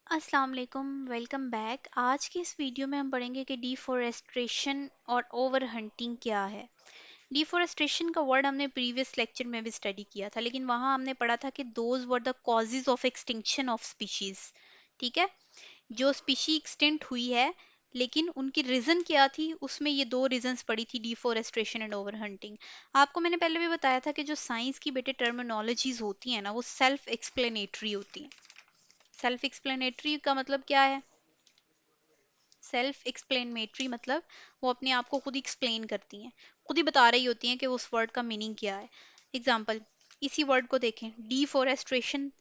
अस्सलाम वालेकुम, welcome back. आज की इस वीडियो में हम पढ़ेंगे कि डिफॉरेस्टेशन और ओवर हंटिंग क्या है। डिफॉरेस्टेशन का वर्ड हमने प्रीवियस लेक्चर में भी स्टडी किया था, लेकिन वहां हमने पढ़ा था कि those were the causes of extinction of species. ठीक है, जो स्पीशी एक्सटिंक्ट हुई है, लेकिन उनकी रीजन क्या थी, उसमें ये दो रीजंस पड़ी थी, डिफॉरेस्टेशन एंड ओवर हंटिंग। आपको मैंने पहले भी बताया था कि जो साइंस की बेटे टर्मिनोलॉजीज होती है ना, वो सेल्फ एक्सप्लेनेटरी होती हैं। सेल्फ एक्सप्लेनेटरी का मतलब क्या है? सेल्फ एक्सप्लेनेटरी मतलब वो अपने आप को खुद एक्सप्लेन करती हैं, खुद ही बता रही होती हैं कि उस वर्ड का मीनिंग क्या है। एग्जाम्पल, इसी वर्ड को देखें, डिफॉरेस्ट्रेशन।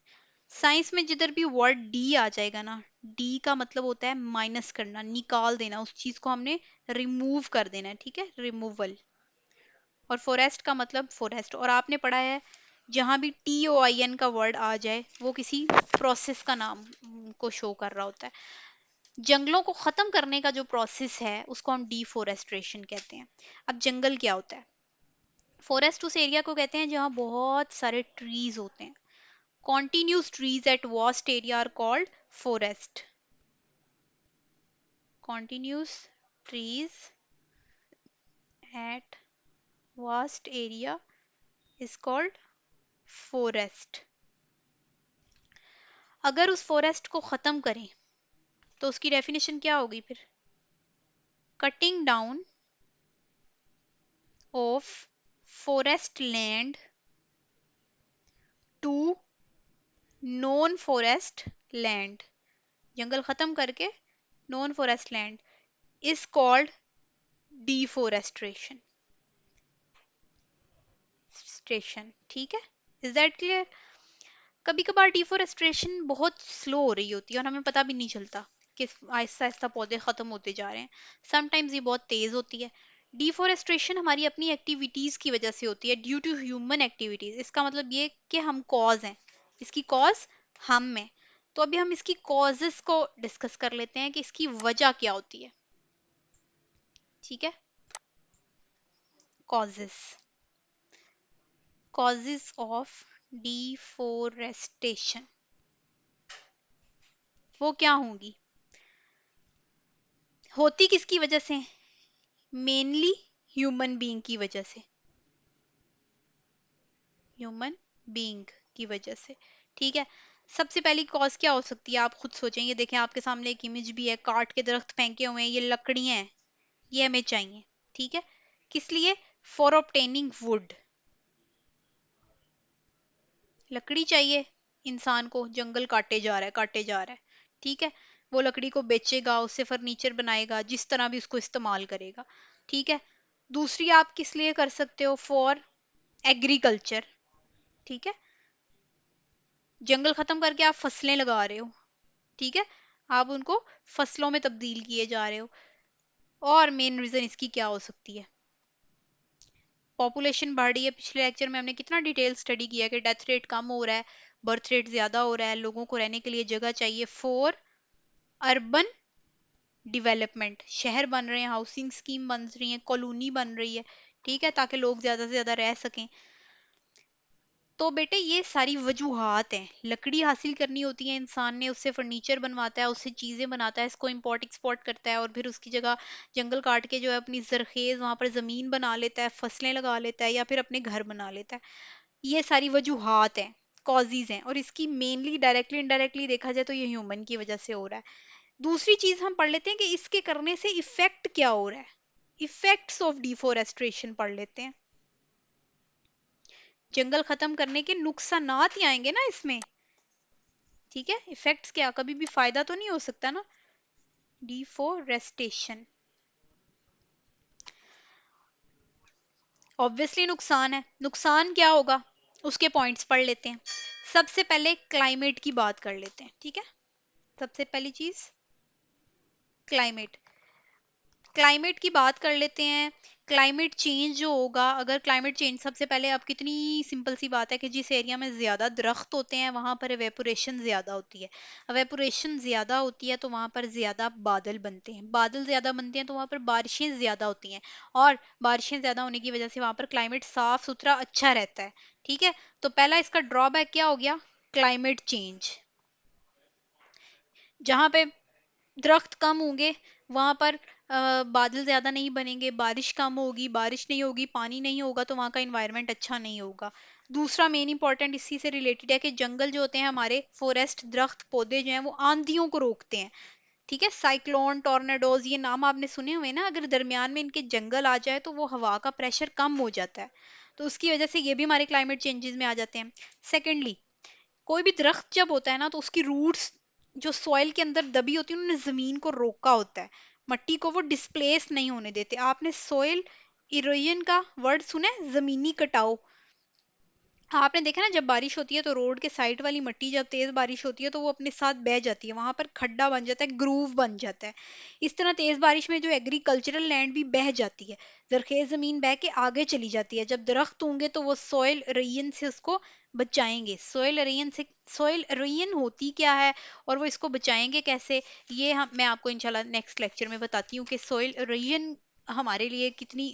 साइंस में जिधर भी वर्ड डी आ जाएगा ना, डी का मतलब होता है माइनस करना, निकाल देना, उस चीज को हमने रिमूव कर देना है। ठीक है, रिमूवल। और फॉरेस्ट का मतलब फॉरेस्ट। और आपने पढ़ा है, जहां भी TOIN का वर्ड आ जाए वो किसी प्रोसेस का नाम को शो कर रहा होता है। जंगलों को खत्म करने का जो प्रोसेस है उसको हम डिफोरेस्ट्रेशन कहते हैं। अब जंगल क्या होता है? फॉरेस्ट उस एरिया को कहते हैं जहां बहुत सारे ट्रीज होते हैं। Continuous trees at vast area are called forest. Continuous trees at vast area is called forest. अगर उस फॉरेस्ट को खत्म करें तो उसकी डेफिनेशन क्या होगी फिर? Cutting down of forest land to non forest land. जंगल खत्म करके non forest land is called deforestation station. ठीक है, इज दैट क्लियर? कभी कभार डिफोरेस्ट्रेशन बहुत स्लो हो रही होती है और हमें पता भी नहीं चलता कि आहिस्ता आहिस्ता पौधे खत्म होते जा रहे हैं। समटाइम्स ये बहुत तेज होती है। डिफोरेस्ट्रेशन हमारी अपनी एक्टिविटीज की वजह से होती है, ड्यू टू ह्यूमन एक्टिविटीज। इसका मतलब ये कि हम कॉज हैं, इसकी कॉज हम में। तो अभी हम इसकी कॉजेस को डिस्कस कर लेते हैं कि इसकी वजह क्या होती है। ठीक है, कॉजेस। कॉजेस ऑफ डिफोरेस्टेशन वो क्या होंगी? होती किसकी वजह से? मेनली ह्यूमन बीइंग की वजह से। ह्यूमन बीइंग की वजह से। ठीक है, सबसे पहली कॉज क्या हो सकती है? आप खुद सोचें। ये देखें, आपके सामने एक इमेज भी है, काट के दरख्त फेंके हुए हैं, ये लकड़ियां हैं, ये हमें चाहिए। ठीक है, किस लिए? For obtaining would. लकड़ी चाहिए इंसान को, जंगल काटे जा रहा है, काटे जा रहा है। ठीक है, वो लकड़ी को बेचेगा, उससे फर्नीचर बनाएगा, जिस तरह भी उसको इस्तेमाल करेगा। ठीक है, दूसरी आप किस लिए कर सकते हो? For agriculture. ठीक है, जंगल खत्म करके आप फसलें लगा रहे हो। ठीक है, आप उनको फसलों में तब्दील किए जा रहे हो। और मेन रीजन इसकी क्या हो सकती है? पॉपुलेशन बढ़ रही है। पिछले लेक्चर में हमने कितना डिटेल स्टडी किया कि डेथ रेट कम हो रहा है, बर्थ रेट ज्यादा हो रहा है, लोगों को रहने के लिए जगह चाहिए। फॉर अर्बन डेवलपमेंट, शहर बन रहे हैं, हाउसिंग स्कीम बन रही है, कॉलोनी बन रही है। ठीक है, ताकि लोग ज्यादा से ज्यादा रह सकें। तो बेटे ये सारी वजूहात हैं। लकड़ी हासिल करनी होती है इंसान ने, उससे फर्नीचर बनवाता है, उससे चीजें बनाता है, इसको इंपोर्ट एक्सपोर्ट करता है, और फिर उसकी जगह जंगल काट के जो है अपनी जरखेज वहां पर जमीन बना लेता है, फसलें लगा लेता है, या फिर अपने घर बना लेता है। ये सारी वजूहात हैं, कॉजेज हैं। और इसकी मेनली डायरेक्टली इनडायरेक्टली देखा जाए तो ये ह्यूमन की वजह से हो रहा है। दूसरी चीज हम पढ़ लेते हैं कि इसके करने से इफेक्ट क्या हो रहा है। इफेक्ट्स ऑफ डिफोरेस्ट्रेशन पढ़ लेते हैं। जंगल खत्म करने के नुकसानात ही आएंगे ना इसमें। ठीक है, इफेक्ट्स क्या, कभी भी फायदा तो नहीं हो सकता ना। डिफोरेस्टेशन ऑब्वियसली नुकसान है। नुकसान क्या होगा, उसके पॉइंट्स पढ़ लेते हैं। सबसे पहले क्लाइमेट की बात कर लेते हैं। ठीक है, सबसे पहली चीज क्लाइमेट। क्लाइमेट की बात कर लेते हैं। क्लाइमेट चेंज जो होगा, अगर क्लाइमेट चेंज, सबसे पहले अब कितनी सिंपल सी बात है कि जिस एरिया में ज्यादा दरख्त होते हैं वहां पर एवेपोरेशन ज्यादा होती है। एवेपोरेशन ज्यादा होती है तो वहां पर ज्यादा बादल बनते हैं, बादल ज्यादा बनते हैं तो वहां पर बारिशें ज्यादा होती हैं। और बारिशें ज्यादा होने की वजह से वहां पर क्लाइमेट साफ सुथरा अच्छा रहता है। ठीक है, तो पहला इसका ड्रॉबैक क्या हो गया? Climate change. जहाँ पे दरख्त कम होंगे वहां पर बादल ज्यादा नहीं बनेंगे, बारिश कम होगी, बारिश नहीं होगी, पानी नहीं होगा, तो वहाँ का इन्वायरमेंट अच्छा नहीं होगा। दूसरा मेन इंपॉर्टेंट इसी से रिलेटेड है कि जंगल जो होते हैं हमारे, फॉरेस्ट दरख्त पौधे जो हैं वो आंधियों को रोकते हैं। ठीक है, साइक्लोन, टॉर्नेडोज, ये नाम आपने सुने हुए ना, अगर दरमियान में इनके जंगल आ जाए तो वो हवा का प्रेशर कम हो जाता है, तो उसकी वजह से ये भी हमारे क्लाइमेट चेंजेस में आ जाते हैं। सेकेंडली, कोई भी दरख्त जब होता है ना तो उसकी रूट्स जो सॉइल के अंदर दबी होती है, उन्होंने जमीन को रोका होता है, मट्टी को वो डिस्प्लेस नहीं होने देते। आपने सॉइल इरोजन का वर्ड सुना है, जमीनी कटाव। आपने देखा ना, जब बारिश होती है तो रोड के साइड वाली मिट्टी, जब तेज बारिश होती है तो वो अपने साथ बह जाती है, वहां पर खड्डा बन जाता है, ग्रूव बन जाता है। इस तरह तेज बारिश में जो एग्रीकल्चरल लैंड भी बह जाती है, जरखेज जमीन बह के आगे चली जाती है। जब दरख्त होंगे तो वो सॉइल एरोजन से उसको बचाएंगे। सॉइल एरोजन से, सॉइल एरोजन होती क्या है और वो इसको बचाएंगे कैसे, ये हम मैं आपको इंशाल्लाह नेक्स्ट लेक्चर में बताती हूँ कि सॉइल एरोजन हमारे लिए कितनी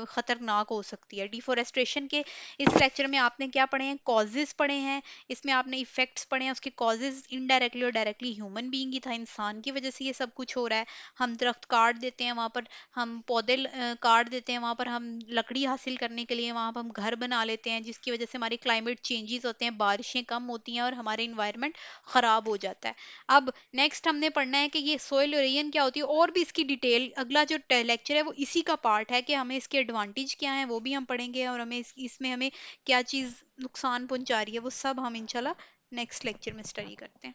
खतरनाक हो सकती है। डिफोरेस्टेशन के इस लेक्चर में आपने क्या पढ़े हैं, कॉजेज पढ़े हैं, इसमें आपने इफेक्ट्स पढ़े हैं, उसके कॉजेज इनडायरेक्टली और डायरेक्टली ह्यूमन बीइंग ही था, इंसान की वजह से ये सब कुछ हो रहा है। हम दरख्त काट देते हैं, वहां पर हम पौधे काट देते हैं, वहां पर हम लकड़ी हासिल करने के लिए वहां पर हम घर बना लेते हैं, जिसकी वजह से हमारे क्लाइमेट चेंजेस होते हैं, बारिशें कम होती हैं और हमारे इन्वायरमेंट खराब हो जाता है। अब नेक्स्ट हमने पढ़ना है कि ये सोइल इरोजन क्या होती है, और भी इसकी डिटेल, अगला जो लेक्चर है वो इसी का पार्ट है कि हमें इसके एडवांटेज क्या है वो भी हम पढ़ेंगे, और हमें इसमें हमें क्या चीज़ नुकसान पहुंचा रही है वो सब हम इंशाल्लाह नेक्स्ट लेक्चर में स्टडी करते हैं।